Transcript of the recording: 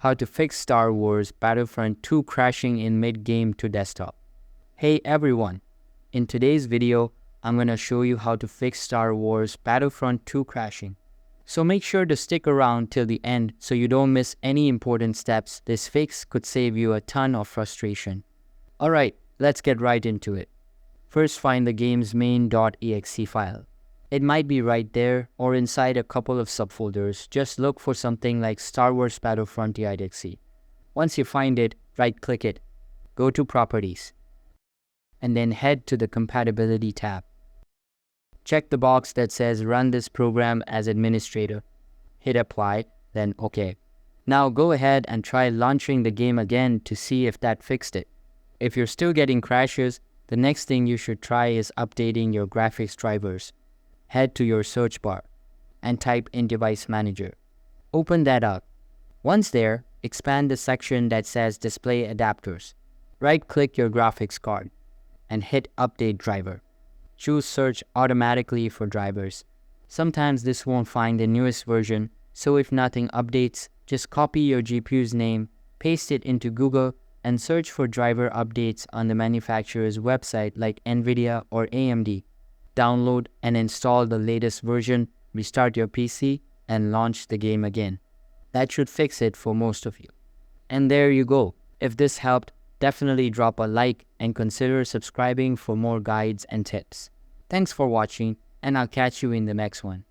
how to fix Star Wars Battlefront II crashing in mid-game to desktop. Hey everyone, in today's video, I'm gonna show you how to fix Star Wars Battlefront II crashing. So make sure to stick around till the end so you don't miss any important steps. This fix could save you a ton of frustration. Alright, let's get right into it. First, find the game's main.exe file. It might be right there or inside a couple of subfolders. Just look for something like Star Wars Battlefront.exe. Once you find it, right-click it, go to Properties, and then head to the Compatibility tab. Check the box that says Run this program as administrator. Hit Apply, then OK. Now go ahead and try launching the game again to see if that fixed it. If you're still getting crashes, the next thing you should try is updating your graphics drivers. Head to your search bar and type in Device Manager. Open that up. Once there, expand the section that says Display Adapters. Right-click your graphics card and hit Update Driver. Choose Search automatically for drivers. Sometimes this won't find the newest version, so if nothing updates, just copy your GPU's name, paste it into Google, and search for driver updates on the manufacturer's website like NVIDIA or AMD. Download and install the latest version, restart your PC, and launch the game again. That should fix it for most of you. And there you go. If this helped, definitely drop a like and consider subscribing for more guides and tips. Thanks for watching, and I'll catch you in the next one.